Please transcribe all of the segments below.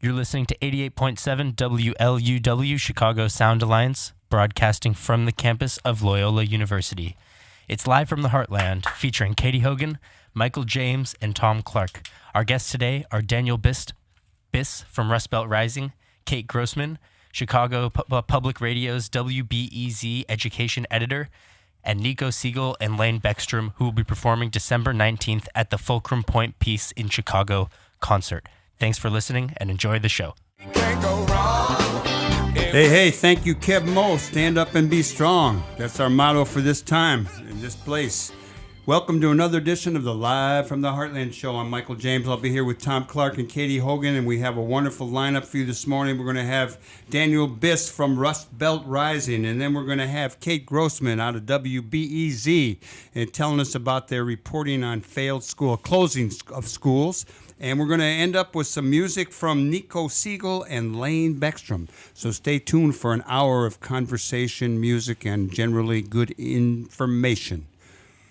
You're listening to 88.7 WLUW Chicago Sound Alliance, broadcasting from the campus of Loyola University. It's live from the Heartland, featuring Katy Hogan, Michael James, and Thom Clark. Our guests today are Daniel Biss from Rust Belt Rising, Kate Grossman, Chicago Public Radio's WBEZ education editor, and Nico Siegel and Lane Beckstrom, who will be performing December 19th at the Fulcrum Point Peace in Chicago concert. Thanks for listening and enjoy the show. Hey, thank you, Kev Mo. Stand up and be strong. That's our motto for this time in this place. Welcome to another edition of the Live from the Heartland show. I'm Michael James. I'll be here with Thom Clark and Katy Hogan, and we have a wonderful lineup for you this morning. We're going to have Daniel Biss from Rust Belt Rising, and then we're going to have Kate Grossman out of WBEZ and telling us about their reporting on failed school closings of schools. And we're going to end up with some music from Nico Siegel and Lane Beckstrom. So stay tuned for an hour of conversation, music, and generally good information.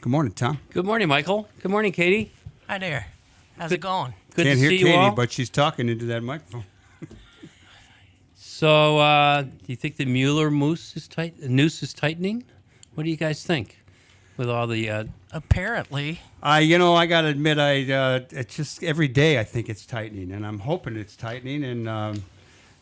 Good morning, Thom. Good morning, Michael. Good morning, Katy. Hi there. How's it going? Good Can't to hear see Katy, you all. but she's talking into that microphone. So, do you think the Mueller noose is tightening? What do you guys think? With all the Apparently. I got to admit, it's just every day I think it's tightening, and I'm hoping it's tightening, and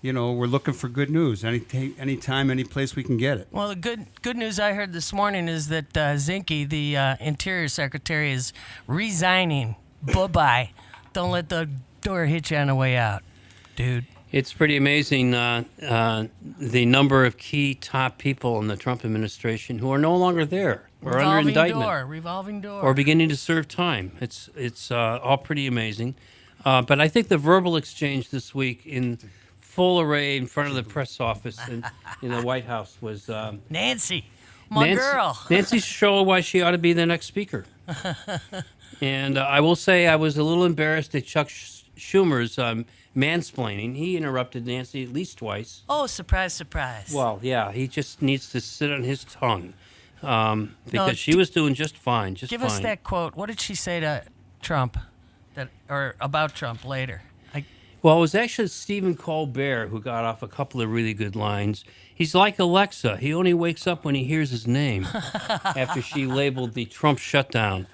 we're looking for good news anytime, any place we can get it. Well, the good news I heard this morning is that Zinke, the Interior Secretary, is resigning. Bye-bye. Don't let the door hit you on the way out, dude. It's pretty amazing the number of key top people in the Trump administration who are no longer there or under indictment. Revolving door. Or beginning to serve time. It's all pretty amazing. But I think the verbal exchange this week in full array in front of the press office in the White House was Nancy, my girl. Nancy showed why she ought to be the next speaker. And I will say I was a little embarrassed at Chuck Schumer's mansplaining. He interrupted Nancy at least twice. Oh, surprise, surprise. Well, yeah, he just needs to sit on his tongue because she was doing just fine. Give us that quote. What did she say to Trump or about Trump later? Well, it was actually Stephen Colbert who got off a couple of really good lines. He's like Alexa. He only wakes up when he hears his name after she labeled the Trump shutdown.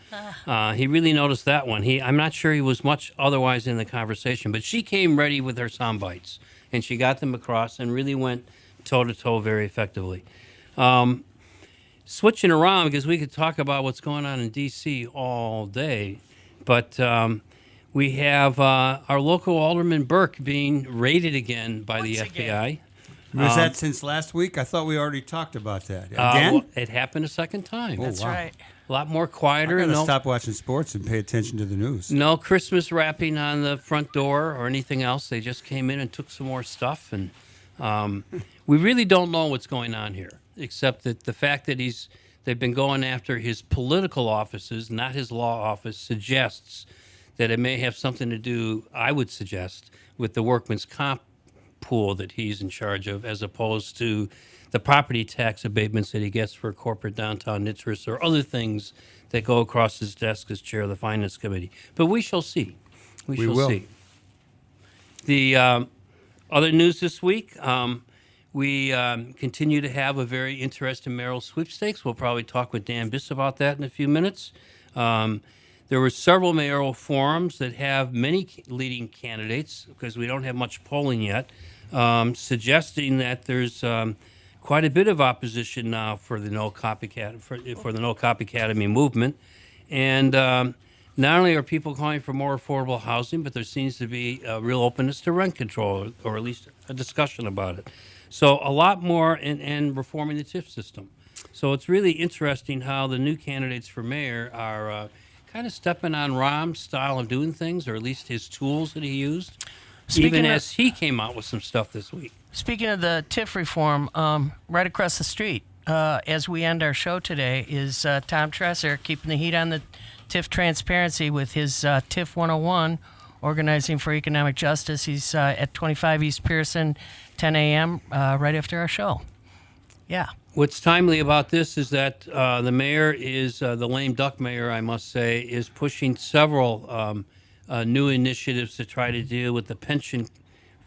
He really noticed that one. I'm not sure he was much otherwise in the conversation, but she came ready with her sound bites, and she got them across and really went toe-to-toe very effectively. Switching around, because we could talk about what's going on in D.C. all day, but we have our local Alderman Burke being raided again by the FBI. Was that since last week? I thought we already talked about that. Again? Well, it happened a second time. That's right. A lot more quieter. I gotta stop watching sports and pay attention to the news. No Christmas wrapping on the front door or anything else. They just came in and took some more stuff, and we really don't know what's going on here, except that the fact that they've been going after his political offices, not his law office, suggests that it may have something to do, I would suggest, with the workman's comp pool that he's in charge of, as opposed to the property tax abatements that he gets for corporate downtown interests or other things that go across his desk as chair of the Finance Committee. But we shall see. We shall see. The other news this week, we continue to have a very interesting mayoral sweepstakes. We'll probably talk with Dan Biss about that in a few minutes. There were several mayoral forums that have many leading candidates, because we don't have much polling yet, suggesting that there's quite a bit of opposition now for the No Copycat for the No Copy Academy movement, and not only are people calling for more affordable housing, but there seems to be a real openness to rent control, or at least a discussion about it. So a lot more in reforming the TIF system. So it's really interesting how the new candidates for mayor are kind of stepping on Rahm's style of doing things, or at least his tools that he used, as he came out with some stuff this week. Speaking of the TIF reform, right across the street, as we end our show today, is Thom Tresser keeping the heat on the TIF transparency with his TIF 101, Organizing for Economic Justice. He's at 25 East Pearson, 10 a.m., right after our show. Yeah. What's timely about this is that the mayor is, the lame duck mayor, I must say, is pushing several new initiatives to try to deal with the pension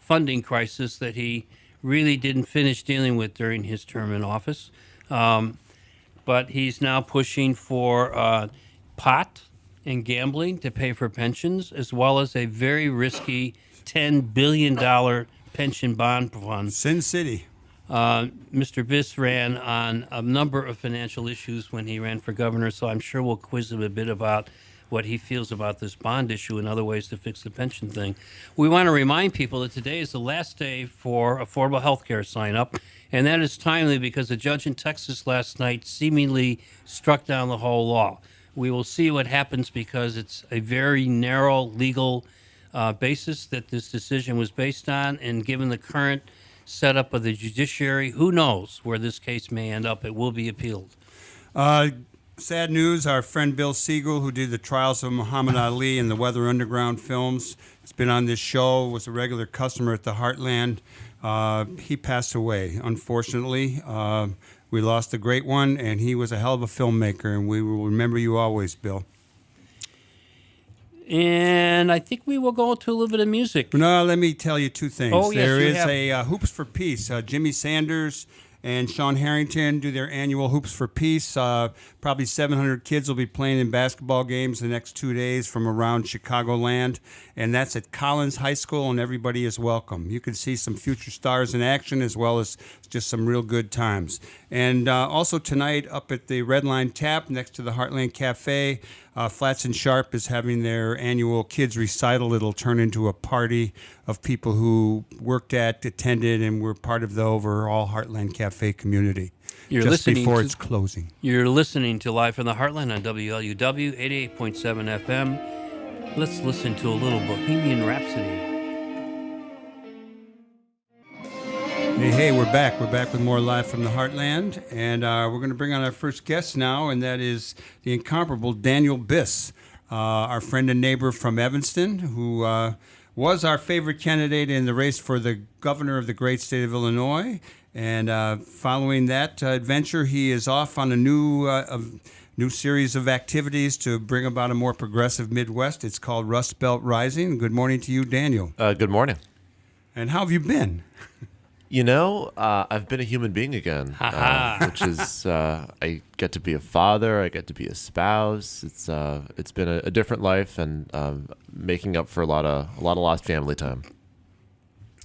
funding crisis that he really didn't finish dealing with during his term in office. But he's now pushing for pot and gambling to pay for pensions, as well as a very risky $10 billion pension bond fund. Sin City. Mr. Biss ran on a number of financial issues when he ran for governor, so I'm sure we'll quiz him a bit about what he feels about this bond issue and other ways to fix the pension thing. We want to remind people that today is the last day for affordable health care sign-up, and that is timely because a judge in Texas last night seemingly struck down the whole law. We will see what happens because it's a very narrow legal basis that this decision was based on, and given the current setup of the judiciary, who knows where this case may end up. It will be appealed. Sad news, our friend Bill Siegel, who did the trials of Muhammad Ali and the Weather Underground films, has been on this show, was a regular customer at the Heartland. He passed away, unfortunately. We lost a great one, and he was a hell of a filmmaker, and we will remember you always, Bill. And I think we will go to a little bit of music. No, let me tell you two things. Oh, yes, there you is have. a Hoops for Peace. Jimmy Sanders and Sean Harrington do their annual Hoops for Peace. Probably 700 kids will be playing in basketball games the next 2 days from around Chicagoland, and that's at Collins High School, and everybody is welcome. You can see some future stars in action as well as just some real good times. And also tonight up at the Red Line Tap next to the Heartland Cafe, Flats and Sharp is having their annual kids recital. It'll turn into a party of people who worked at, attended, and were part of the overall Heartland Cafe community. You're just listening before to- it's closing. You're listening to Live from the Heartland on WLUW 88.7 FM. Let's listen to a little Bohemian Rhapsody. Hey, we're back. We're back with more Live from the Heartland, and we're going to bring on our first guest now, and that is the incomparable Daniel Biss, our friend and neighbor from Evanston, who was our favorite candidate in the race for the governor of the great state of Illinois. And following that adventure, he is off on a new series of activities to bring about a more progressive Midwest. It's called Rust Belt Rising. Good morning to you, Daniel. Good morning. And how have you been? You know, I've been a human being again, which is I get to be a father, I get to be a spouse. It's been a different life, and making up for a lot of lost family time.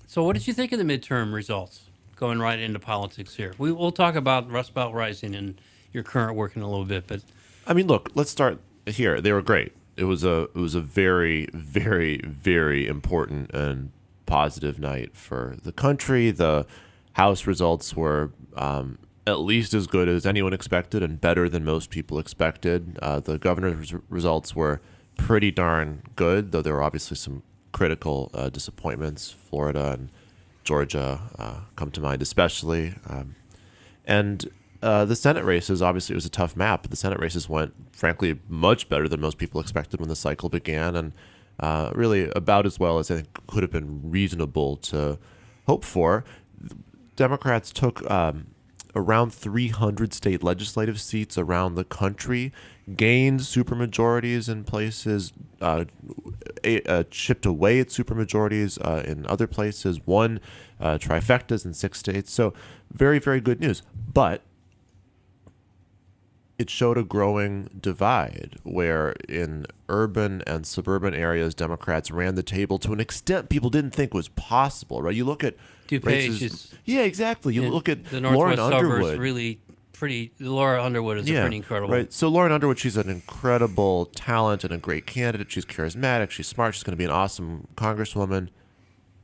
So what did you think of the midterm results? Going right into politics here. We'll talk about Rust Belt Rising and your current work in a little bit, but I mean, look, let's start here. They were great. It was a very, very, very important and positive night for the country. The House results were at least as good as anyone expected and better than most people expected. The governor's results were pretty darn good, though there were obviously some critical disappointments. Florida and Georgia come to mind especially. And the Senate races, obviously it was a tough map, but the Senate races went, frankly, much better than most people expected when the cycle began, and really about as well as I think could have been reasonable to hope for. Democrats took around 300 state legislative seats around the country, gained supermajorities in places, chipped away at supermajorities in other places, won trifectas in 6 states. So very, very good news. But it showed a growing divide where in urban and suburban areas, Democrats ran the table to an extent people didn't think was possible, right? You look at DuPage races, is yeah, exactly. You look at the Lauren Northwest suburbs Underwood. really pretty. Laura Underwood is pretty incredible. Right. So Lauren Underwood, she's an incredible talent and a great candidate. She's charismatic. She's smart. She's going to be an awesome congresswoman.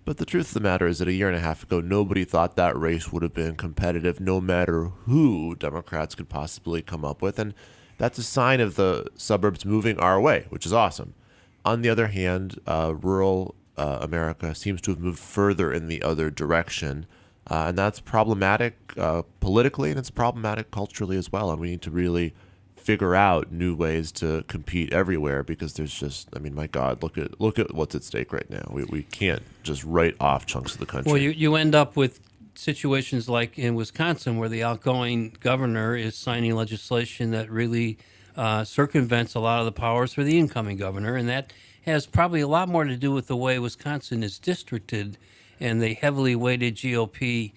But the truth of the matter is that a year and a half ago, nobody thought that race would have been competitive, no matter who Democrats could possibly come up with. And that's a sign of the suburbs moving our way, which is awesome. On the other hand, rural America seems to have moved further in the other direction. And that's problematic politically, and it's problematic culturally as well. And we need to really figure out new ways to compete everywhere, because there's just, I mean, my God, look at what's at stake right now. We can't just write off chunks of the country. Well, you end up with situations like in Wisconsin, where the outgoing governor is signing legislation that really circumvents a lot of the powers for the incoming governor, and that has probably a lot more to do with the way Wisconsin is districted and the heavily weighted GOP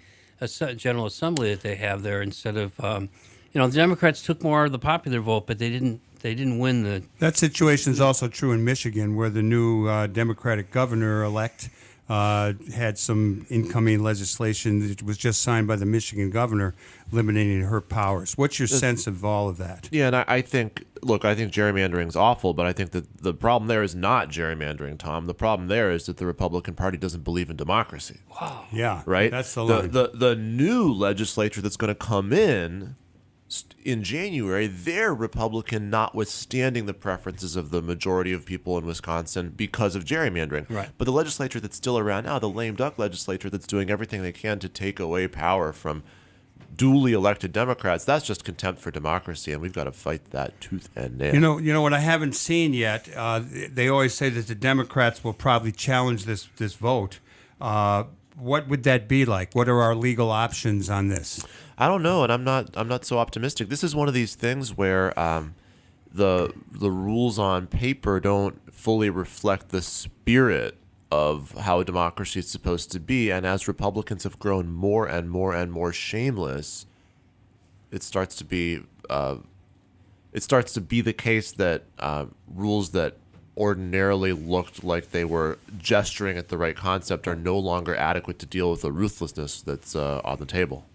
General Assembly that they have there. Instead of, the Democrats took more of the popular vote, but they didn't win the. That situation is also true in Michigan, where the new Democratic governor-elect had some incoming legislation that was just signed by the Michigan governor limiting her powers. What's your sense of all of that? Yeah, and I think gerrymandering is awful, but I think that the problem there is not gerrymandering, Tom. The problem there is that the Republican Party doesn't believe in democracy. Wow. Yeah, Right? That's the line. The new legislature that's going to come in January, they're Republican, notwithstanding the preferences of the majority of people in Wisconsin because of gerrymandering. Right. But the legislature that's still around now, the lame duck legislature that's doing everything they can to take away power from duly elected Democrats, that's just contempt for democracy, and we've got to fight that tooth and nail. You know what I haven't seen yet. They always say that the Democrats will probably challenge this vote. What would that be like? What are our legal options on this? I don't know, and I'm not so optimistic. This is one of these things where the rules on paper don't fully reflect the spirit of how democracy is supposed to be, and as Republicans have grown more and more and more shameless, it starts to be the case that rules that ordinarily looked like they were gesturing at the right concept are no longer adequate to deal with the ruthlessness that's on the table.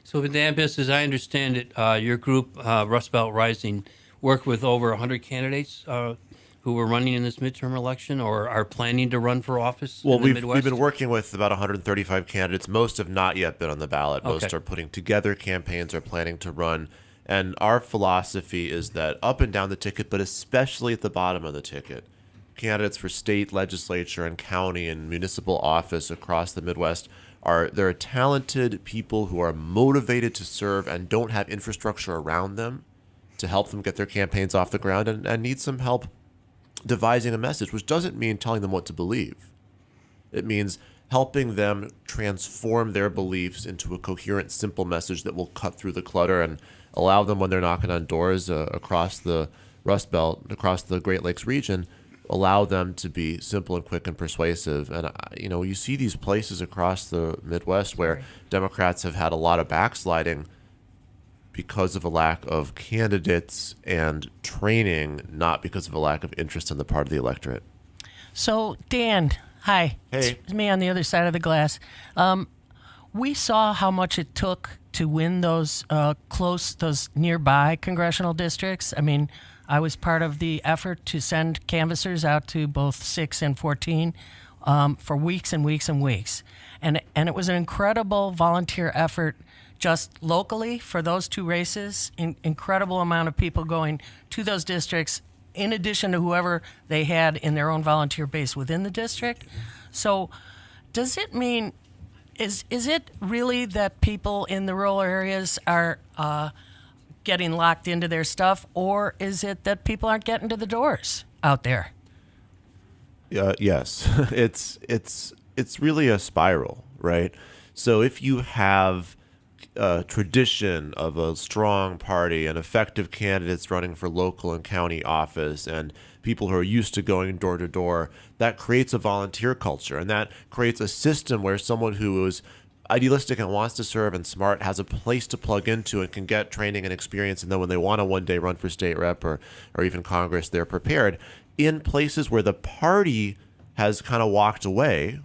So, Dan Biss, as I understand it, your group, Rust Belt Rising, worked with over 100 candidates who were running in this midterm election or are planning to run for office in the Midwest? We've been working with about 135 candidates. Most have not yet been on the ballot. Most Okay. are putting together campaigns, are planning to run. And our philosophy is that up and down the ticket, but especially at the bottom of the ticket, candidates for state legislature and county and municipal office across the Midwest they're talented people who are motivated to serve and don't have infrastructure around them to help them get their campaigns off the ground and need some help devising a message, which doesn't mean telling them what to believe. It means helping them transform their beliefs into a coherent, simple message that will cut through the clutter and allow them, when they're knocking on doors across the Rust Belt, across the Great Lakes region, allow them to be simple and quick and persuasive. And, you see these places across the Midwest where Democrats have had a lot of backsliding because of a lack of candidates and training, not because of a lack of interest on the part of the electorate. So, Dan, hi. Hey. It's me on the other side of the glass. We saw how much it took to win those those nearby congressional districts. I mean, I was part of the effort to send canvassers out to both 6 and 14 for weeks and weeks and weeks. And it was an incredible volunteer effort just locally for those two races, incredible amount of people going to those districts in addition to whoever they had in their own volunteer base within the district. So does it mean, is it really that people in the rural areas are getting locked into their stuff, or is it that people aren't getting to the doors out there? Yes, it's really a spiral, right? So if you have a tradition of a strong party and effective candidates running for local and county office and people who are used to going door to door, that creates a volunteer culture, and that creates a system where someone who is idealistic and wants to serve and smart has a place to plug into and can get training and experience, and then when they want to one day run for state rep or even Congress, they're prepared. In places where the party has kind of walked away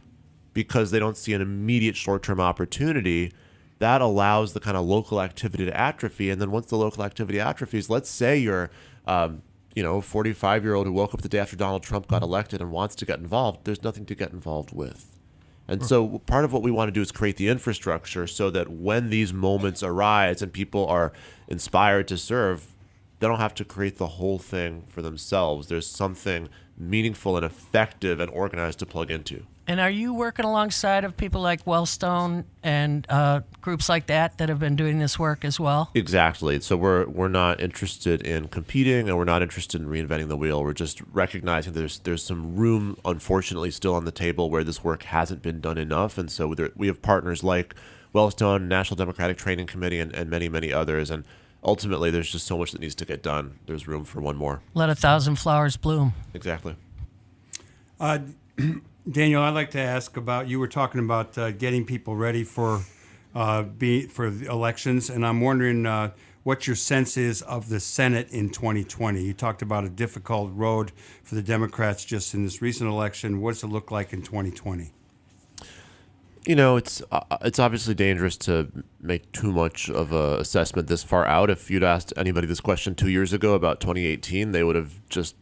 because they don't see an immediate short-term opportunity, that allows the kind of local activity to atrophy. And then once the local activity atrophies, let's say you're 45-year-old who woke up the day after Donald Trump got elected and wants to get involved, there's nothing to get involved with. And so part of what we want to do is create the infrastructure so that when these moments arise and people are inspired to serve, they don't have to create the whole thing for themselves. There's something meaningful and effective and organized to plug into. And are you working alongside of people like Wellstone and groups like that have been doing this work as well? Exactly. So we're not interested in competing, and we're not interested in reinventing the wheel. We're just recognizing there's some room, unfortunately, still on the table where this work hasn't been done enough. And so we have partners like Wellstone, National Democratic Training Committee, and many, many others. And ultimately, there's just so much that needs to get done. There's room for one more. Let 1,000 flowers bloom. Exactly. Daniel, I'd like to ask about, you were talking about getting people ready for the elections, and I'm wondering what your sense is of the Senate in 2020. You talked about a difficult road for the Democrats just in this recent election. What does it look like in 2020? You know, it's obviously dangerous to make too much of a assessment this far out. If you'd asked anybody this question 2 years ago about 2018, they would have just,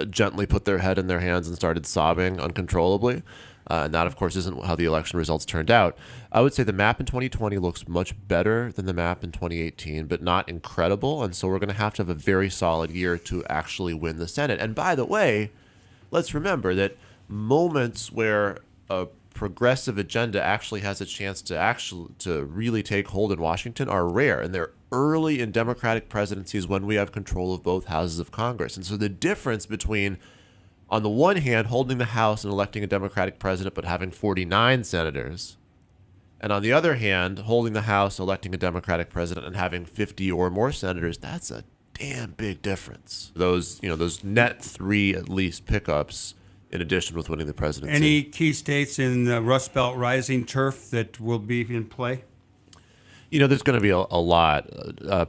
gently put their head in their hands and started sobbing uncontrollably. And that, of course, isn't how the election results turned out. I would say the map in 2020 looks much better than the map in 2018, but not incredible. And so we're going to have a very solid year to actually win the Senate. And by the way, let's remember that moments where a progressive agenda actually has a chance to really take hold in Washington are rare, and they're early in Democratic presidencies when we have control of both houses of Congress. And so the difference between, on the one hand, holding the House and electing a Democratic president but having 49 senators, and on the other hand, holding the House, electing a Democratic president, and having 50 or more senators, that's a damn big difference. Those net 3 at least pickups in addition with winning the presidency. Any key states in the Rust Belt Rising turf that will be in play? There's going to be a lot,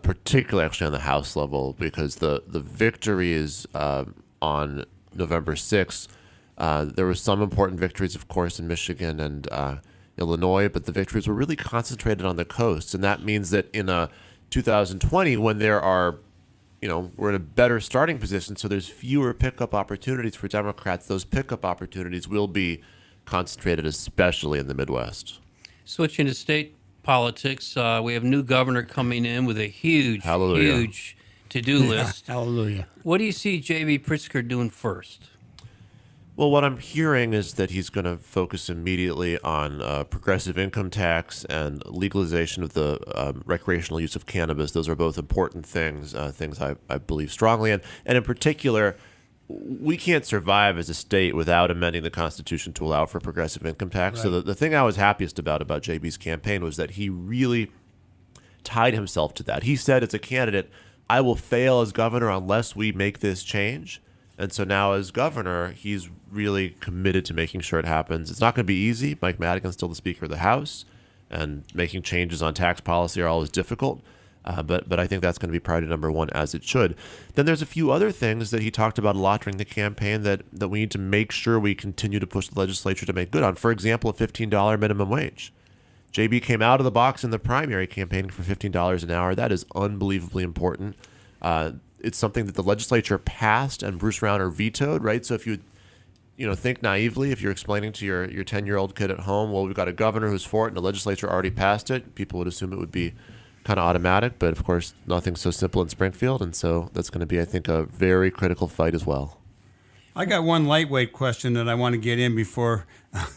particularly actually on the House level, because the victory is on November 6th. There were some important victories, of course, in Michigan and Illinois, but the victories were really concentrated on the coast. And that means that in 2020, when there are, we're in a better starting position, so there's fewer pickup opportunities for Democrats. Those pickup opportunities will be concentrated, especially in the Midwest. Switching to state politics, we have a new governor coming in with a huge to-do list. Hallelujah. What do you see J.B. Pritzker doing first? Well, what I'm hearing is that he's going to focus immediately on progressive income tax and legalization of the recreational use of cannabis. Those are both important things I believe strongly in. And in particular, we can't survive as a state without amending the Constitution to allow for progressive income tax. Right. So the thing I was happiest about JB's campaign was that he really tied himself to that. He said as a candidate, I will fail as governor unless we make this change. And so now as governor, he's really committed to making sure it happens. It's not going to be easy. Mike Madigan's still the Speaker of the House, and making changes on tax policy are always difficult. But I think that's going to be priority number one, as it should. Then there's a few other things that he talked about a lot during the campaign that we need to make sure we continue to push the legislature to make good on. For example, a $15 minimum wage. JB came out of the box in the primary campaigning for $15 an hour. That is unbelievably important. It's something that the legislature passed and Bruce Rauner vetoed, right? So if you think naively, if you're explaining to your 10-year-old kid at home, well, we've got a governor who's for it and the legislature already passed it, people would assume it would be kind of automatic. But of course, nothing's so simple in Springfield. And so that's going to be, I think, a very critical fight as well. I got one lightweight question that I want to get in before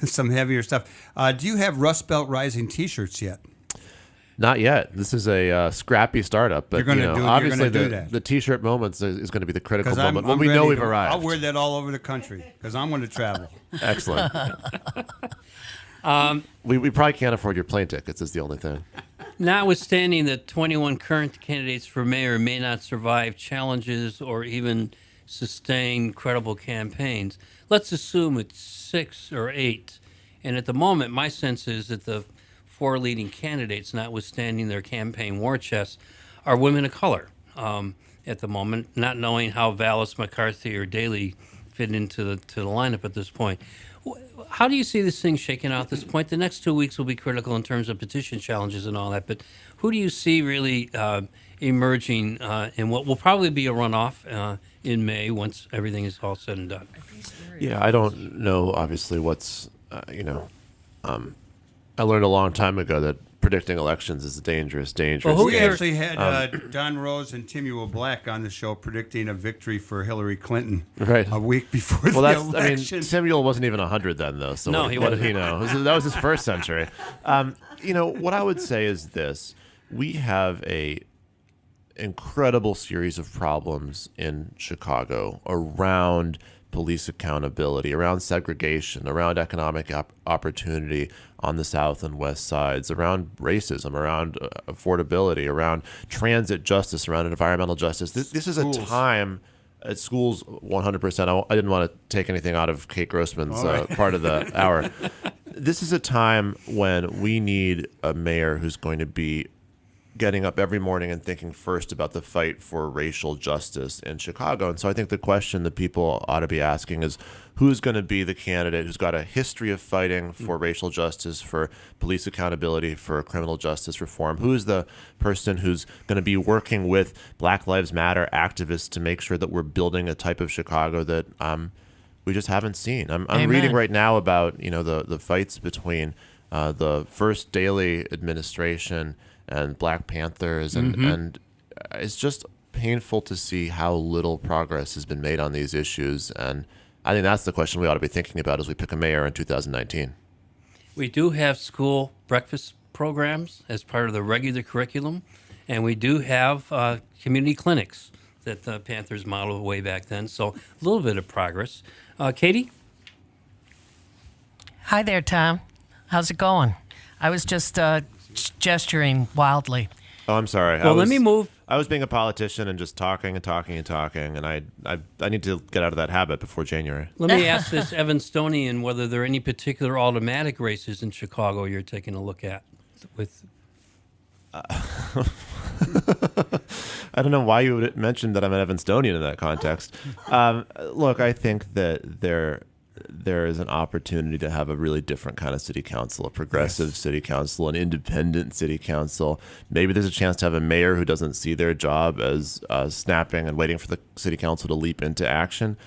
some heavier stuff. Do you have Rust Belt Rising T-shirts yet? Not yet. This is a scrappy startup, but obviously the T-shirt moments is going to be the critical moment when we know we've arrived. I'll wear that all over the country because I'm going to travel. Excellent. We probably can't afford your plane tickets is the only thing. Notwithstanding that 21 current candidates for mayor may not survive challenges or even sustain credible campaigns, let's assume it's 6 or 8. And at the moment, my sense is that the 4 leading candidates, notwithstanding their campaign war chests, are women of color at the moment, not knowing how Vallis, McCarthy, or Daley fit into the lineup at this point. How do you see this thing shaking out at this point? The next 2 weeks will be critical in terms of petition challenges and all that, but who do you see really emerging in what will probably be a runoff in May once everything is all said and done? Yeah, I don't know, obviously, what's, I learned a long time ago that predicting elections is a dangerous Well, we actually had Don Rose and Timuel Black on the show predicting a victory for Hillary Clinton a week before the election. Timuel wasn't even 100 then, though. So no, what did he know? That was his first century. What I would say is this. We have a incredible series of problems in Chicago around police accountability, around segregation, around economic opportunity on the south and west sides, around racism, around affordability, around transit justice, around environmental justice. This is a time At schools, 100%. I didn't want to take anything out of Kate Grossman's part of the hour. This is a time when we need a mayor who's going to be getting up every morning and thinking first about the fight for racial justice in Chicago. And so I think the question that people ought to be asking is, who's going to be the candidate who's got a history of fighting for racial justice, for police accountability, for criminal justice reform? Who is the person who's going to be working with Black Lives Matter activists to make sure that we're building a type of Chicago that we just haven't seen? I'm reading right now about the fights between the First Daley administration and Black Panthers, and it's just painful to see how little progress has been made on these issues. And I think that's the question we ought to be thinking about as we pick a mayor in 2019. We do have school breakfast programs as part of the regular curriculum, and we do have community clinics that the Panthers modeled way back then. So a little bit of progress. Katy? Hi there, Tom. How's it going? I was just gesturing wildly. Oh, I'm sorry. Well, let me move. I was being a politician and just talking and talking and talking, and I need to get out of that habit before January. Let me ask this Evanstonian whether there are any particular automatic races in Chicago you're taking a look at with. I don't know why you would mention that I'm an Evanstonian in that context. Look, I think that there is an opportunity to have a really different kind of city council, a progressive city council, an independent city council. Maybe there's a chance to have a mayor who doesn't see their job as snapping and waiting for the city council to leap into action.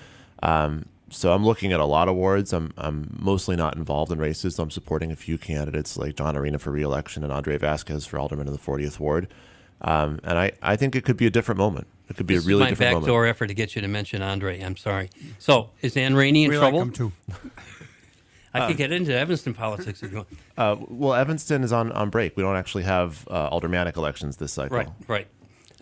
So I'm looking at a lot of wards. I'm mostly not involved in races. So I'm supporting a few candidates like John Arena for re-election and Andre Vasquez for alderman in the 40th ward. And I think it could be a different moment. It could be a really different moment. This is my backdoor effort to get you to mention Andre. I'm sorry. So, is Ann Rainey in trouble? We like him too. I could get into Evanston politics if you want. Well, Evanston is on break. We don't actually have aldermanic elections this cycle. Right.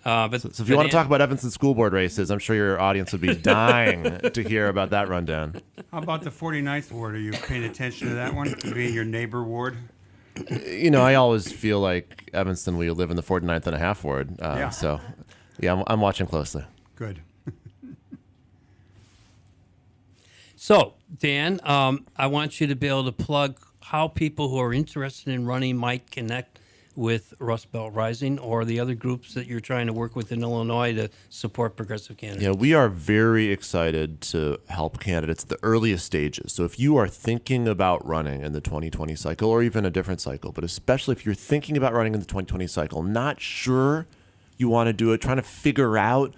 So if you want to talk about Evanston school board races, I'm sure your audience would be dying to hear about that rundown. How about the 49th ward? Are you paying attention to that one, being your neighbor ward? I always feel like Evanston, we live in the 49th and a half ward. So, yeah, I'm watching closely. Good. So, Dan, I want you to be able to plug how people who are interested in running might connect with Rust Belt Rising or the other groups that you're trying to work with in Illinois to support progressive candidates. Yeah, we are very excited to help candidates at the earliest stages. So if you are thinking about running in the 2020 cycle or even a different cycle, but especially if you're thinking about running in the 2020 cycle, not sure you want to do it, trying to figure out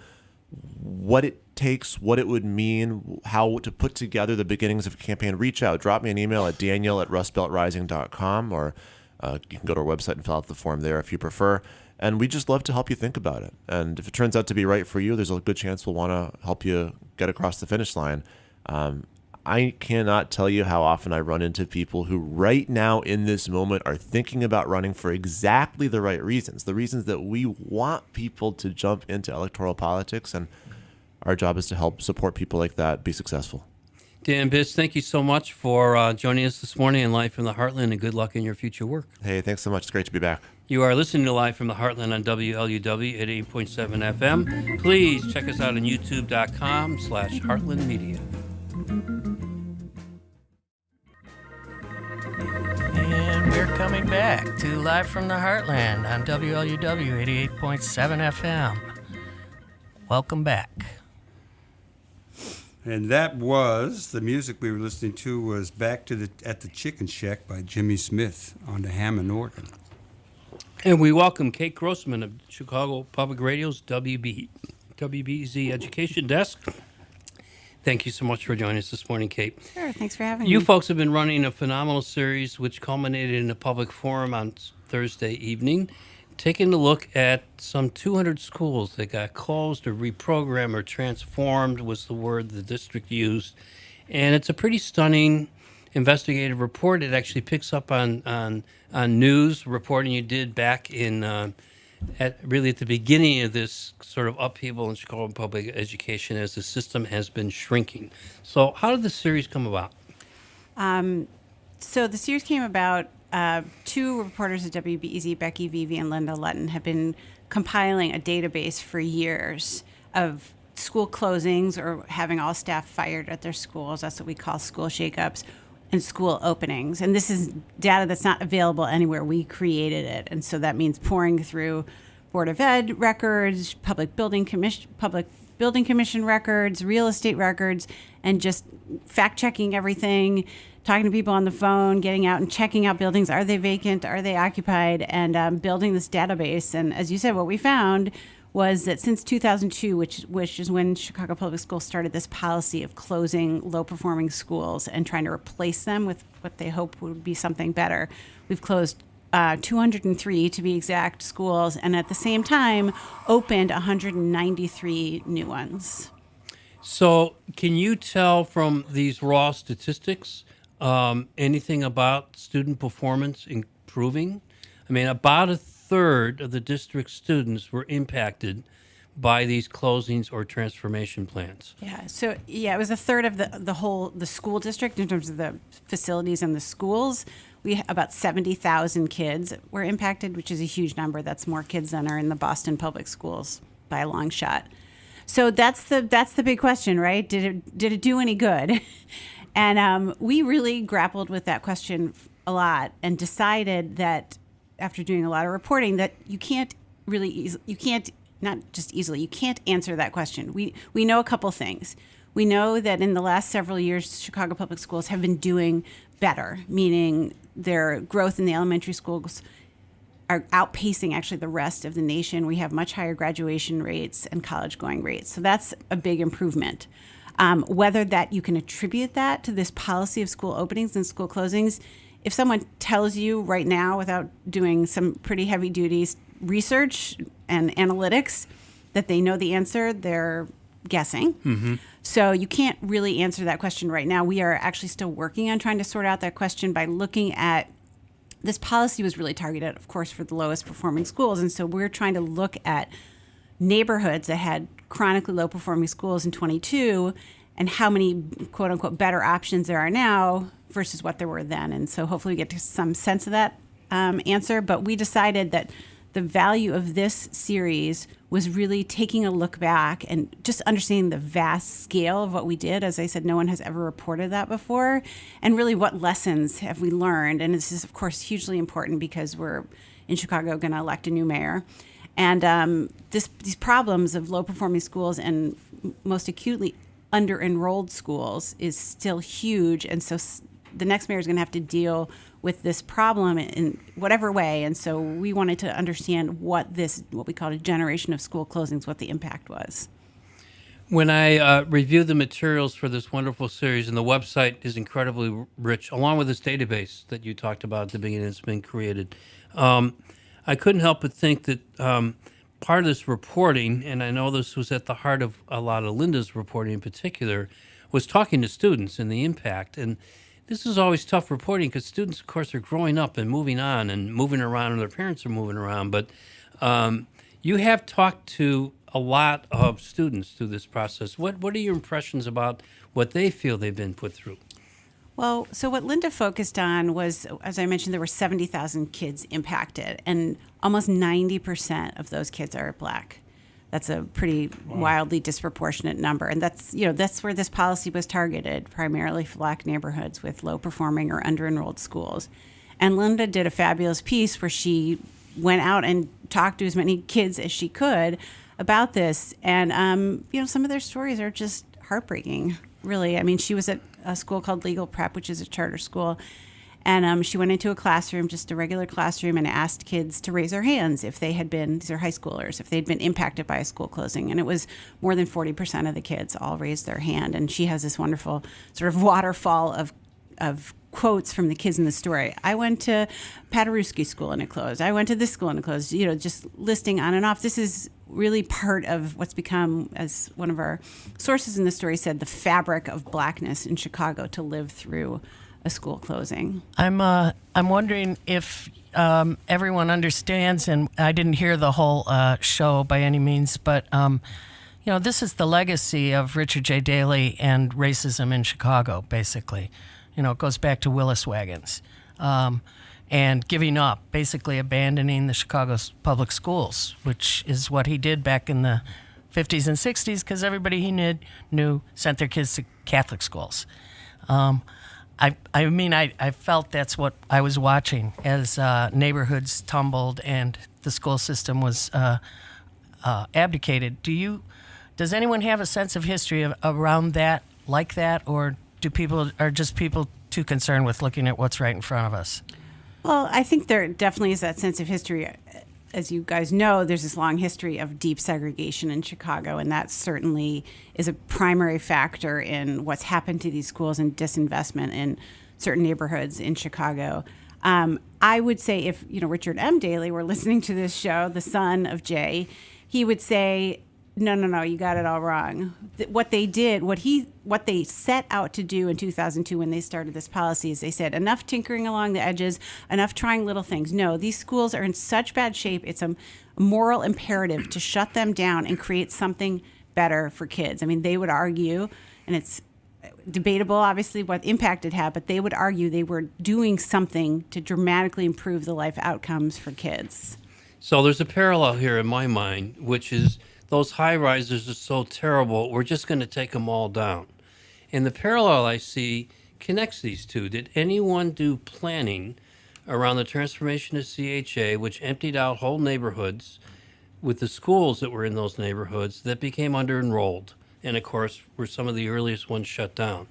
what it takes, what it would mean, how to put together the beginnings of a campaign, reach out. Drop me an email at daniel@rustbeltrising.com, or you can go to our website and fill out the form there if you prefer. And we just love to help you think about it. And if it turns out to be right for you, there's a good chance we'll want to help you get across the finish line. I cannot tell you how often I run into people who right now in this moment are thinking about running for exactly the right reasons, the reasons that we want people to jump into electoral politics. And our job is to help support people like that be successful. Dan Biss, thank you so much for joining us this morning in Live from the Heartland, and good luck in your future work. Hey, thanks so much. It's great to be back. You are listening to Live from the Heartland on WLUW 88.7 FM. Please check us out on youtube.com/heartlandmedia. And we're coming back to Live from the Heartland on WLUW 88.7 FM. Welcome back. And that was, the music we were listening to was Back to at the Chicken Shack by Jimmy Smith on the Hammond organ. And we welcome Kate Grossman of Chicago Public Radio's WBZ Education Desk. Thank you so much for joining us this morning, Kate. Sure, thanks for having me. You folks have been running a phenomenal series which culminated in a public forum on Thursday evening, taking a look at some 200 schools that got closed or reprogrammed or transformed was the word the district used. And it's a pretty stunning investigative report. It actually picks up on news reporting you did back in at the beginning of this sort of upheaval in Chicago public education as the system has been shrinking. So how did the series come about? So the series came about, two reporters at WBEZ, Becky Vivi and Linda Lutton, have been compiling a database for years of school closings or having all staff fired at their schools. That's what we call school shakeups, and school openings. And this is data that's not available anywhere. We created it. And so that means pouring through Board of Ed records, Public Building Commission records, real estate records, and just fact checking everything, talking to people on the phone, getting out and checking out buildings. Are they vacant? Are they occupied? And building this database. And as you said, what we found was that since 2002, which is when Chicago Public Schools started this policy of closing low-performing schools and trying to replace them with what they hope would be something better, we've closed 203, to be exact, schools, and at the same time opened 193 new ones. So, can you tell from these raw statistics anything about student performance improving? I mean, about a third of the district's students were impacted by these closings or transformation plans. Yeah. So it was a third of the school district in terms of the facilities and the schools. About 70,000 kids were impacted, which is a huge number. That's more kids than are in the Boston public schools by a long shot. So that's the big question, right? Did it do any good? And we really grappled with that question a lot and decided that after doing a lot of reporting that you can't answer that question. We know a couple things. We know that in the last several years, Chicago Public Schools have been doing better, meaning their growth in the elementary schools are outpacing actually the rest of the nation. We have much higher graduation rates and college going rates. So that's a big improvement. Whether that you can attribute that to this policy of school openings and school closings, if someone tells you right now without doing some pretty heavy duty research and analytics that they know the answer, they're guessing. Mm-hmm. So you can't really answer that question right now. We are actually still working on trying to sort out that question by looking at this policy was really targeted, of course, for the lowest performing schools. And so we're trying to look at neighborhoods that had chronically low performing schools in 22 and how many quote unquote better options there are now versus what there were then. And so hopefully we get to some sense of that answer. But we decided that the value of this series was really taking a look back and just understanding the vast scale of what we did. As I said, no one has ever reported that before. And really what lessons have we learned? And this is, of course, hugely important because we're in Chicago going to elect a new mayor. And these problems of low-performing schools and most acutely under-enrolled schools is still huge. And so the next mayor is going to have to deal with this problem in whatever way. And so we wanted to understand what we called a generation of school closings, what the impact was. When I reviewed the materials for this wonderful series, and the website is incredibly rich, along with this database that you talked about at the beginning that's been created, I couldn't help but think that part of this reporting, and I know this was at the heart of a lot of Linda's reporting in particular, was talking to students and the impact. And this is always tough reporting because students, of course, are growing up and moving on and moving around, and their parents are moving around. But you have talked to a lot of students through this process. What are your impressions about what they feel they've been put through? Well, so what Linda focused on was, as I mentioned, there were 70,000 kids impacted, and almost 90% of those kids are Black. That's a pretty wildly disproportionate number. And that's where this policy was targeted, primarily for Black neighborhoods with low-performing or under-enrolled schools. And Linda did a fabulous piece where she went out and talked to as many kids as she could about this. And, some of their stories are just heartbreaking, really. I mean, she was at a school called Legal Prep, which is a charter school. And she went into a classroom, just a regular classroom, and asked kids to raise their hands if they had been, these are high schoolers, if they'd been impacted by a school closing. And it was more than 40% of the kids all raised their hand. And she has this wonderful sort of waterfall of quotes from the kids in the story. I went to Paderewski School and it closed. I went to this school and it closed, just listing on and off. This is really part of what's become, as one of our sources in the story said, the fabric of Blackness in Chicago to live through a school closing. I'm wondering if everyone understands, and I didn't hear the whole show by any means, but this is the legacy of Richard J. Daley and racism in Chicago. Basically, it goes back to Willis wagons and giving up, basically abandoning the Chicago public schools, which is what he did back in the 50s and 60s because everybody he knew sent their kids to Catholic schools. I felt that's what I was watching as neighborhoods tumbled and the school system was abdicated. Does anyone have a sense of history around that, like that, or are just people too concerned with looking at what's right in front of us? Well, I think there definitely is that sense of history. As you guys know, there's this long history of deep segregation in Chicago, and that certainly is a primary factor in what's happened to these schools and disinvestment in certain neighborhoods in Chicago. I would say if Richard M. Daley were listening to this show, the son of Jay, he would say, no, you got it all wrong. What they did, what they set out to do in 2002 when they started this policy is they said enough tinkering along the edges, enough trying little things. No, these schools are in such bad shape. It's a moral imperative to shut them down and create something better for kids. I mean, they would argue, and it's debatable, obviously, what impact it had, but they would argue they were doing something to dramatically improve the life outcomes for kids. So there's a parallel here in my mind, which is those high rises are so terrible, we're just going to take them all down. And the parallel I see connects these two. Did anyone do planning around the transformation of CHA, which emptied out whole neighborhoods with the schools that were in those neighborhoods that became under-enrolled? And of course, were some of the earliest ones shut down.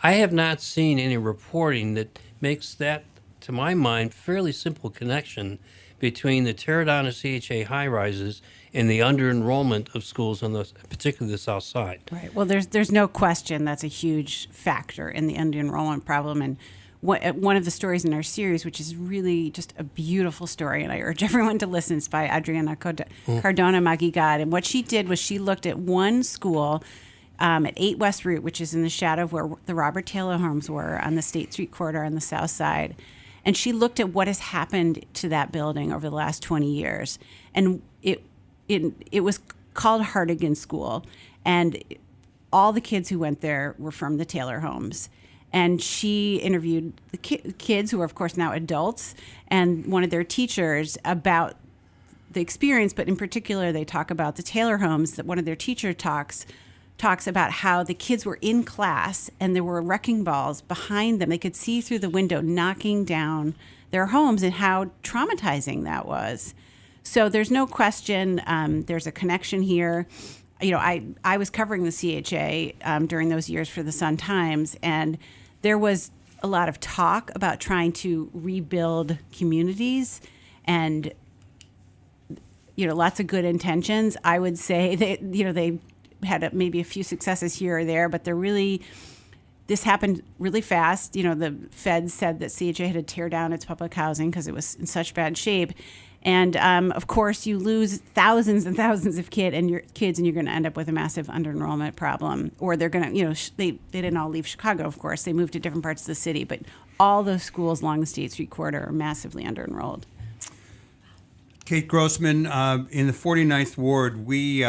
I have not seen any reporting that makes that, to my mind, fairly simple connection between the tear down of CHA high rises and the under-enrollment of schools on particularly the south side. Right. Well, there's no question that's a huge factor in the under-enrollment problem. And one of the stories in our series, which is really just a beautiful story, and I urge everyone to listen, is by Adriana Cardona Magigad. And what she did was she looked at one school at 8 West Route, which is in the shadow of where the Robert Taylor homes were on the State Street corridor on the south side. And she looked at what has happened to that building over the last 20 years. And it was called Hartigan School. And all the kids who went there were from the Taylor homes. And she interviewed the kids, who are, of course, now adults, and one of their teachers about the experience. But in particular, they talk about the Taylor homes, that one of their teacher talks about how the kids were in class and there were wrecking balls behind them. They could see through the window knocking down their homes, and how traumatizing that was. So there's no question there's a connection here. I was covering the CHA during those years for the Sun-Times, and there was a lot of talk about trying to rebuild communities and, lots of good intentions. I would say they had maybe a few successes here or there, but this happened really fast. The Fed said that CHA had to tear down its public housing because it was in such bad shape. And of course, you lose thousands and thousands of kids, and you're going to end up with a massive under-enrollment problem. Or they're going to, they didn't all leave Chicago, of course. They moved to different parts of the city. But all those schools along the State Street corridor are massively under-enrolled. Kate Grossman, in the 49th Ward, we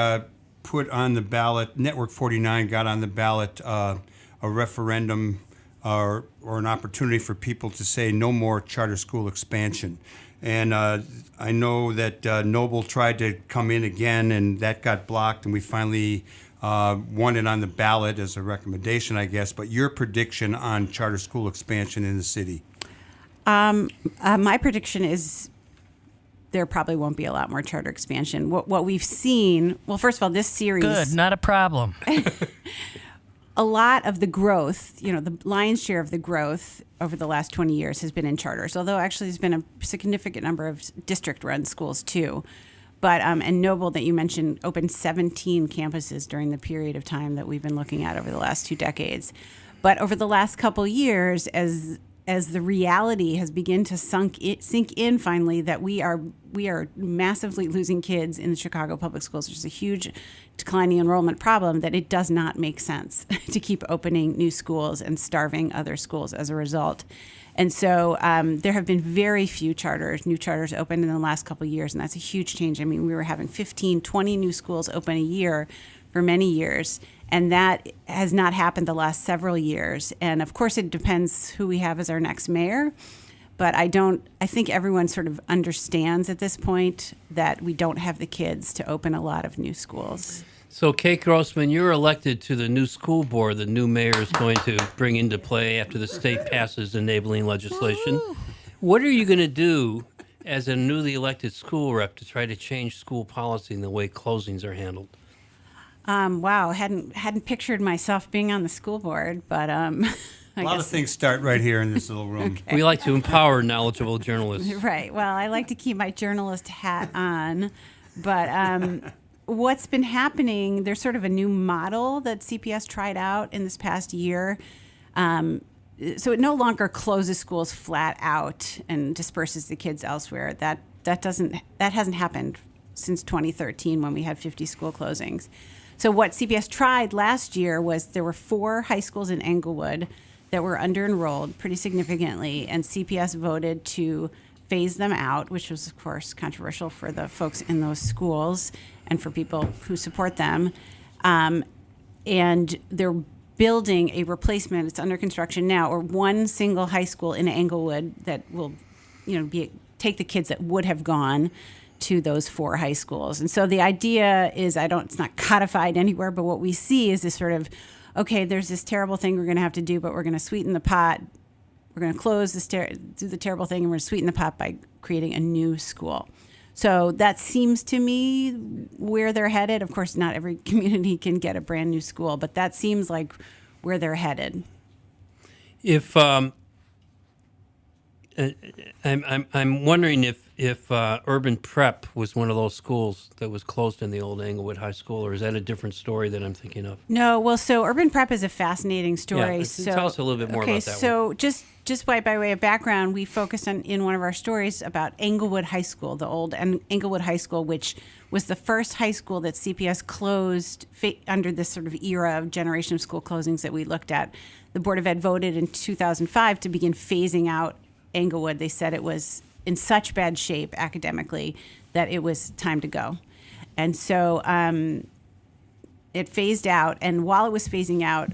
put on the ballot, Network 49 got on the ballot a referendum or an opportunity for people to say no more charter school expansion. And I know that Noble tried to come in again, and that got blocked, and we finally won it on the ballot as a recommendation, I guess. But your prediction on charter school expansion in the city? My prediction is there probably won't be a lot more charter expansion. What we've seen, well, first of all, this series... Good, not a problem. A lot of the growth, the lion's share of the growth over the last 20 years has been in charters, although actually there's been a significant number of district-run schools too. But and Noble, that you mentioned, opened 17 campuses during the period of time that we've been looking at over the last 2 decades. But over the last couple years, as the reality has begun to sink in finally that we are massively losing kids in the Chicago public schools. There's a huge declining enrollment problem, that it does not make sense to keep opening new schools and starving other schools as a result. And so there have been very few new charters opened in the last couple of years, and that's a huge change. I mean, we were having 15, 20 new schools open a year for many years, and that has not happened the last several years. And of course, it depends who we have as our next mayor. But I think everyone sort of understands at this point that we don't have the kids to open a lot of new schools. So, Kate Grossman, you're elected to the new school board the new mayor is going to bring into play after the state passes enabling legislation. What are you going to do as a newly elected school rep to try to change school policy and the way closings are handled? Wow, hadn't pictured myself being on the school board, but I A lot of guess things start right here in this little room. We like to empower knowledgeable journalists. right. Well, I like to keep my journalist hat on, but what's been happening? There's sort of a new model that CPS tried out in this past year. So it no longer closes schools flat out and disperses the kids elsewhere. That hasn't happened since 2013 when we had 50 school closings. So what CPS tried last year was there were 4 high schools in Englewood that were under-enrolled pretty significantly, and CPS voted to phase them out, which was, of course, controversial for the folks in those schools and for people who support them. And they're building a replacement. It's under construction now, or one single high school in Englewood that will, take the kids that would have gone to those 4 high schools. And so the idea is, it's not codified anywhere, but what we see is this sort of, okay, there's this terrible thing we're going to have to do, but we're going to sweeten the pot. We're going to close do the terrible thing, and we're going to sweeten the pot by creating a new school. So that seems to me where they're headed. Of course, not every community can get a brand new school, but that seems like where they're headed. If I'm wondering if Urban Prep was one of those schools that was closed in the old Englewood High School, or is that a different story that I'm thinking of? No, well, so Urban Prep is a fascinating story. Yeah, tell us a little bit more about that so just by way of background, we focused on in one of our stories about Englewood High School, the old Englewood High School, which was the first high school that CPS closed under this sort of era of generation of school closings that we looked at. The Board of Ed voted in 2005 to begin phasing out Englewood. They said it was in such bad shape academically that it was time to go. And so it phased out. And while it was phasing out,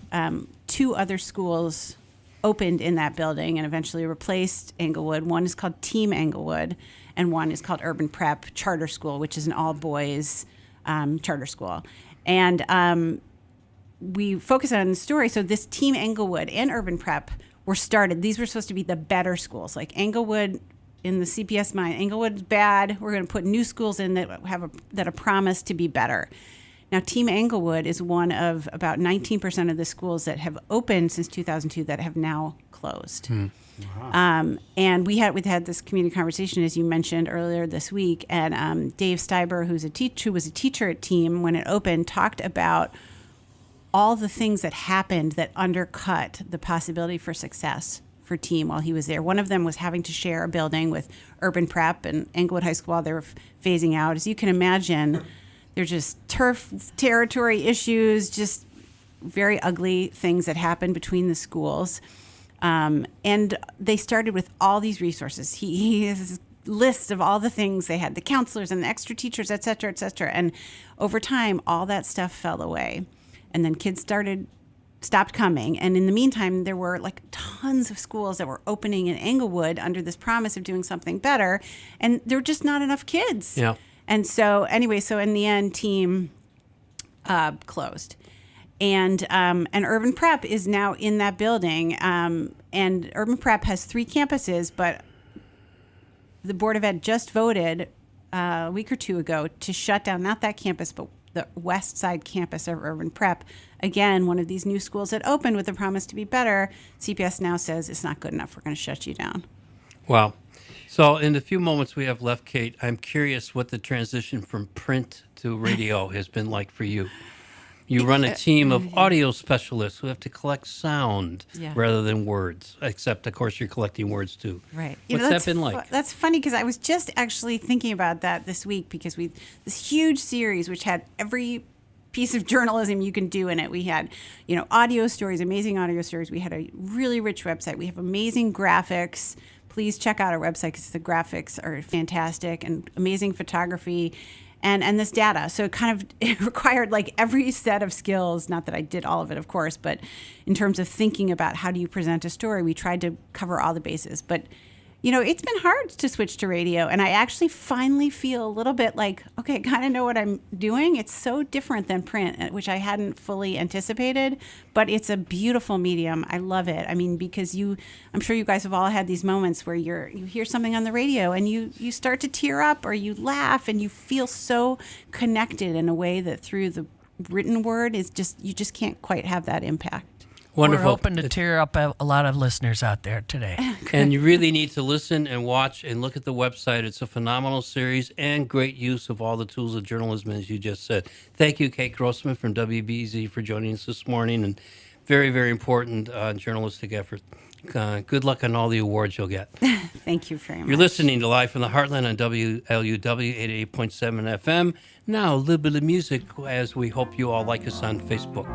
2 other schools opened in that building and eventually replaced Englewood. One is called Team Englewood, and one is called Urban Prep Charter School, which is an all-boys charter school. And we focus on the story. So this Team Englewood and Urban Prep were started. These were supposed to be the better schools. Like Englewood, in the CPS mind, Englewood's bad. We're going to put new schools in that are promised to be better. Now, Team Englewood is one of about 19% of the schools that have opened since 2002 that have now closed. Wow. And we'd had this community conversation, as you mentioned earlier this week, and Dave Steiber, who was a teacher at Team when it opened, talked about all the things that happened that undercut the possibility for success for Team while he was there. One of them was having to share a building with Urban Prep and Englewood High School while they were phasing out. As you can imagine, there's just turf territory issues, just very ugly things that happened between the schools. And they started with all these resources. He has a list of all the things they had, the counselors and the extra teachers, et cetera, et cetera. And over time, all that stuff fell away. And then kids stopped coming. And in the meantime, there were like tons of schools that were opening in Englewood under this promise of doing something better. And there were just not enough kids. Yeah. And so anyway, in the end, Team closed. And Urban Prep is now in that building. And Urban Prep has 3 campuses, but the Board of Ed just voted a week or 2 ago to shut down not that campus, but the west side campus of Urban Prep. Again, one of these new schools that opened with a promise to be better. CPS now says it's not good enough. We're going to shut you down. Wow. So in the few moments we have left, Kate, I'm curious what the transition from print to radio has been like for you. You run a team of audio specialists who have to collect sound rather than words, except, of course, you're collecting words, too. Right. What's that been like? That's funny because I was just actually thinking about that this week because this huge series which had every piece of journalism you can do in it. We had, audio stories, amazing audio stories. We had a really rich website. We have amazing graphics. Please check out our website because the graphics are fantastic and amazing photography. And this data. So it required like every set of skills, not that I did all of it, of course, but in terms of thinking about how do you present a story, we tried to cover all the bases. But it's been hard to switch to radio, and I actually finally feel a little bit like, okay, I kind of know what I'm doing. It's so different than print, which I hadn't fully anticipated, but it's a beautiful medium. I love it. I mean, because I'm sure you guys have all had these moments where you hear something on the radio and you start to tear up or you laugh and you feel so connected in a way that through the written word you just can't quite have that impact. Wonderful. We're hoping to tear up a lot of listeners out there today. And you really need to listen and watch and look at the website. It's a phenomenal series and great use of all the tools of journalism, as you just said. Thank you, Kate Grossman from WBZ, for joining us this morning. And very, very important journalistic effort. Good luck on all the awards you'll get. Thank you very much. You're listening to Live from the Heartland on WLUW 88.7 FM. Now, a little bit of music, as we hope you all like us on Facebook.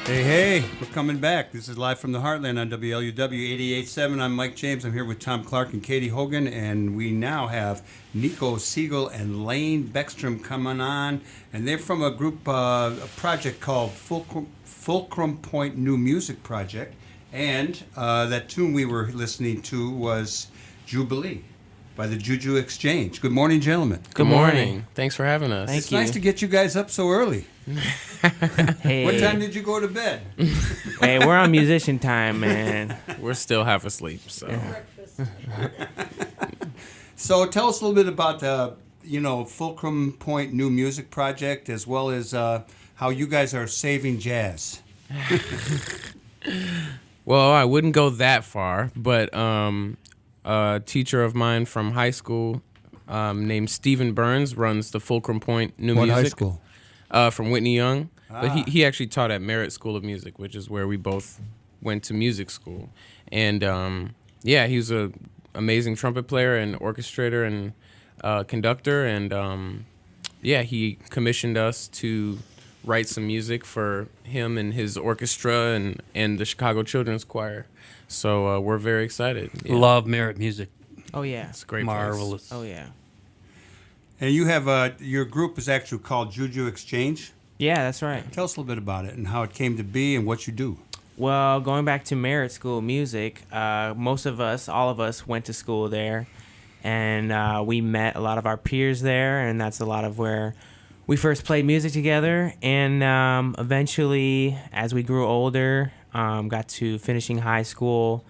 Hey, we're coming back. This is Live from the Heartland on WLUW 88.7. I'm Mike James. I'm here with Thom Clark and Katy Hogan, and we now have Nico Siegel and Lane Beckstrom coming on, and they're from a group, a project called Fulcrum Point New Music Project, and that tune we were listening to was Jubilee by the Juju Exchange. Good morning, gentlemen. Good morning. Thanks for having us. It's nice to get you guys up so early. Hey. What time did you go to bed? Hey, we're on musician time, man. We're still half asleep, so. So tell us a little bit about the, Fulcrum Point New Music Project, as well as how you guys are saving jazz. Well, I wouldn't go that far, but a teacher of mine from high school named Stephen Burns runs the Fulcrum Point New Music. What high school? From Whitney Young. But he actually taught at Merritt School of Music, which is where we both went to music school. And he was an amazing trumpet player and orchestrator and conductor. And he commissioned us to write some music for him and his orchestra and the Chicago Children's Choir. So we're very excited. Yeah. Love Merritt music. Oh, yeah. It's a great Marvelous. Oh, yeah. And you have your group is actually called Juju Exchange. Yeah, that's right. Tell us a little bit about it and how it came to be and what you do. Well, going back to Merritt School of Music, all of us went to school there, and we met a lot of our peers there, and that's a lot of where we first played music together. And eventually, as we grew older, got to finishing high school,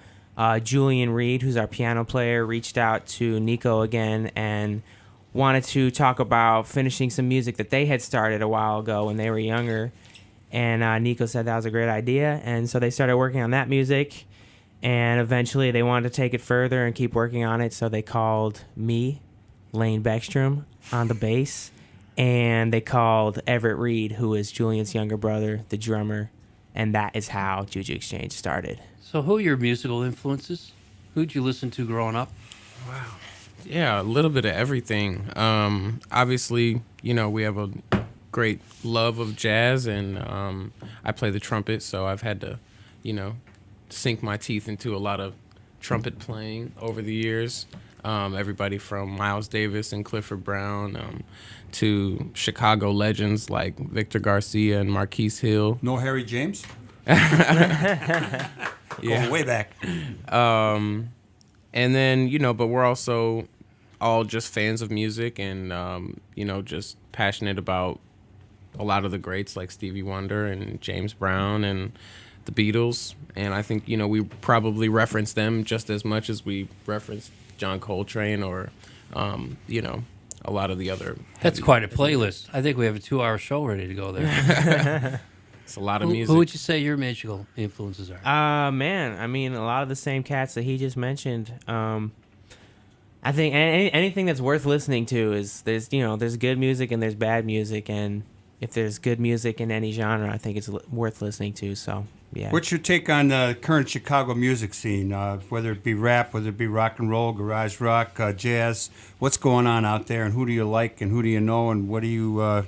Julian Reed, who's our piano player, reached out to Nico again and wanted to talk about finishing some music that they had started a while ago when they were younger. And Nico said that was a great idea. And so they started working on that music. And eventually they wanted to take it further and keep working on it. So they called me, Lane Beckstrom, on the bass. And they called Everett Reed, who is Julian's younger brother, the drummer. And that is how Juju Exchange started. So who are your musical influences? Who'd you listen to growing up? Wow. Yeah, a little bit of everything. Obviously, we have a great love of jazz, and I play the trumpet, so I've had to, sink my teeth into a lot of trumpet playing over the years. Everybody from Miles Davis and Clifford Brown to Chicago legends like Victor Garcia and Marquise Hill. No Harry James? Yeah. Going way back. And then, but we're also all just fans of music and, just passionate about a lot of the greats like Stevie Wonder and James Brown and the Beatles. And I think, we probably reference them just as much as we reference John Coltrane or, a lot of the other. That's quite a playlist. I think we have a 2-hour show ready to go there. It's a lot of music. Who would you say your musical influences are? Man, I mean, a lot of the same cats that he just mentioned. I think anything that's worth listening to is there's good music and there's bad music, and if there's good music in any genre, I think it's worth listening to. So yeah. What's your take on the current Chicago music scene? Whether it be rap, whether it be rock and roll, garage rock, jazz. What's going on out there, and who do you like, and who do you know, and what do you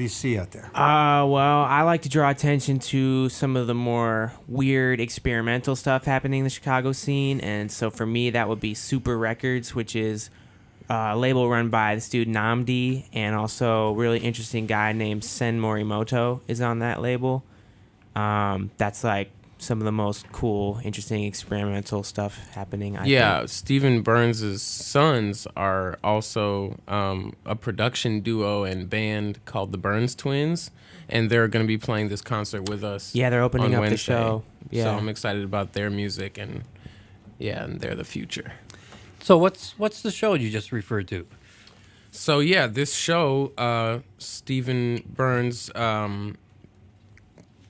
see out there? Well, I like to draw attention to some of the more weird experimental stuff happening in the Chicago scene. And so for me, that would be Super Records, which is a label run by the student Namdi. And also a really interesting guy named Sen Morimoto is on that label. That's like some of the most cool, interesting, experimental stuff happening. I think. Stephen Burns' sons are also a production duo and band called the Burns Twins, and they're going to be playing this concert with us. Yeah, they're opening on up Wednesday. the show. Yeah. So I'm excited about their music, and they're the future. So what's the show you just referred to? So this show, Stephen Burns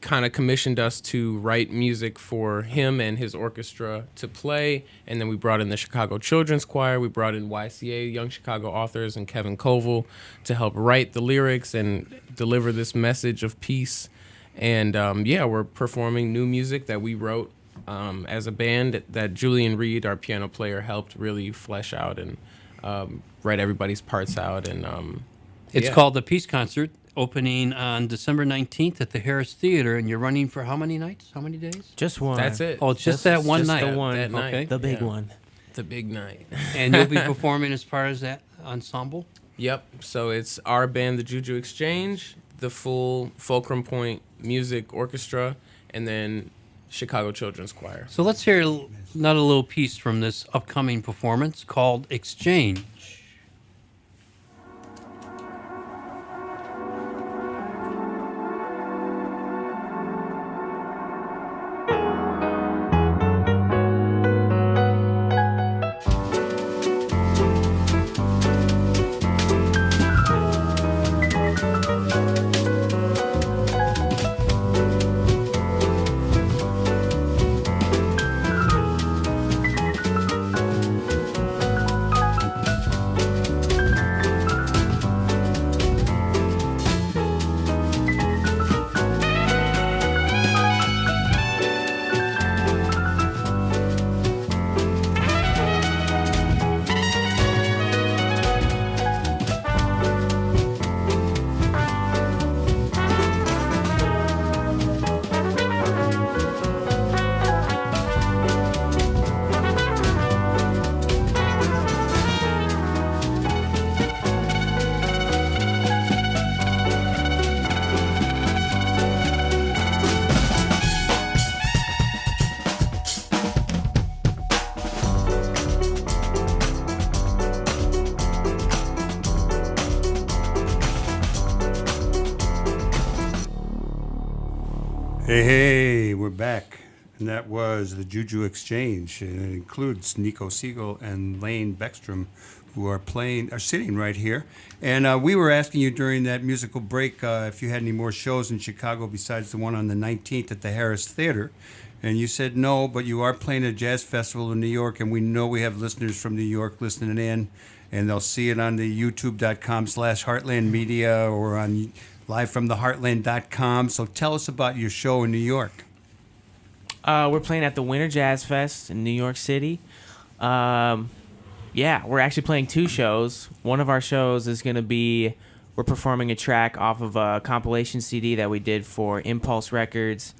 kind of commissioned us to write music for him and his orchestra to play, and then we brought in the Chicago Children's Choir. We brought in YCA, Young Chicago Authors, and Kevin Koval to help write the lyrics and deliver this message of peace. And we're performing new music that we wrote as a band that Julian Reed, our piano player, helped really flesh out and write everybody's parts out. And It's called the Peace Concert, opening on December 19th at the Harris Theater, and you're running for how many nights? How many days? Just one. That's it. Oh, it's just that one night. The one. That night. Okay. The big Yeah. one. The big night. And you'll be performing as part of that ensemble? Yep. So it's our band, the Juju Exchange, the full Fulcrum Point Music Orchestra, and then Chicago Children's Choir. So let's hear another little piece from this upcoming performance called Exchange. Hey, we're back. And that was the Juju Exchange. And it includes Nico Siegel and Lane Beckstrom, who are sitting right here. And we were asking you during that musical break if you had any more shows in Chicago besides the one on the 19th at the Harris Theater. And you said no, but you are playing a jazz festival in New York, and we know we have listeners from New York listening in, and they'll see it on the youtube.com/Heartland Media or on livefromtheheartland.com. So tell us about your show in New York. We're playing at the Winter Jazz Fest in New York City. We're actually playing two shows. One of our shows is going to be, we're performing a track off of a compilation CD that we did for Impulse Records,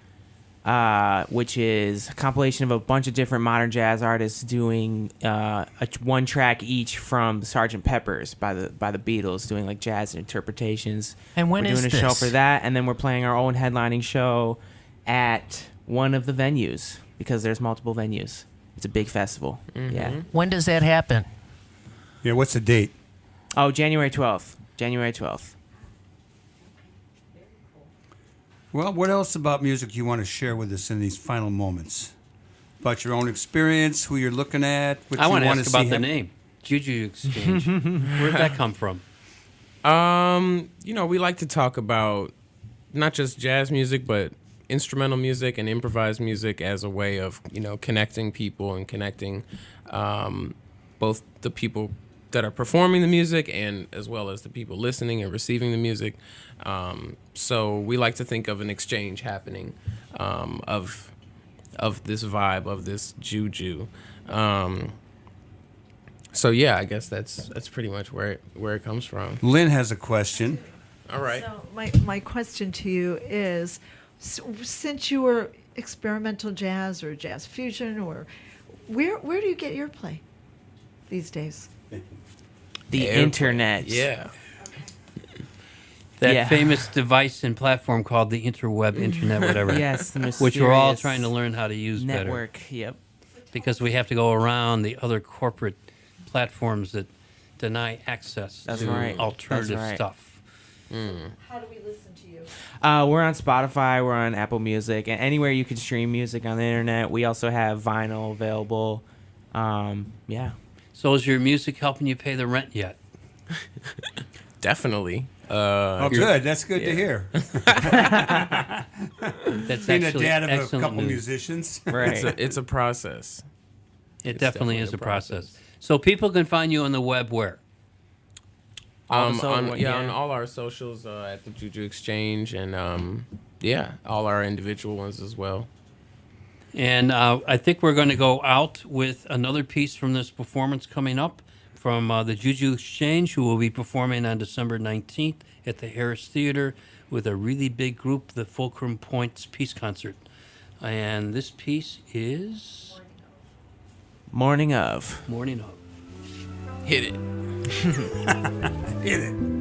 which is a compilation of a bunch of different modern jazz artists doing one track each from Sgt. Pepper's by the Beatles, doing like jazz interpretations. And when we're is doing a show this? for that, and then we're playing our own headlining show at one of the venues because there's multiple venues. It's a big festival. Mm-hmm. Yeah. When does that happen? Yeah, what's the date? Oh, January 12th. January 12th. Well, what else about music you want to share with us in these final moments? About your own experience, who you're looking at, what I you want to want ask to see about the name, Juju Exchange. Where'd that come from? We like to talk about not just jazz music, but instrumental music and improvised music as a way of, connecting people and connecting both the people that are performing the music and as well as the people listening and receiving the music. So we like to think of an exchange happening of this vibe, of this juju. I guess that's pretty much where it comes from. Lynn has a question. All right. So my question to you is, since you were experimental jazz or jazz fusion, or where do you get your play these days? The Airplane. internet. Yeah. that Yeah. famous device and platform called the interweb, internet, whatever. Yes, the Which we're all mysterious trying to learn how to use better. network. Yep. Because we have to go around the other corporate platforms that deny access That's to right. alternative That's right. stuff. How do we listen to you? We're on Spotify, we're on Apple Music, and anywhere you can stream music on the internet. We also have vinyl available. Yeah. So is your music helping you pay the rent yet? Definitely. Oh, good. That's good to hear. That's Being a actually dad of a excellent couple news. musicians. Right. It's a process. It It's definitely definitely is a a process. process. So people can find you on the web where? Also, On all our socials at the Juju Exchange, and all our individual ones as well. And I think we're going to go out with another piece from this performance coming up from the Juju Exchange, who will be performing on December 19th at the Harris Theater with a really big group, the Fulcrum Points Peace Concert. And this piece is Morning of. Morning Of. Hit it. Hit it.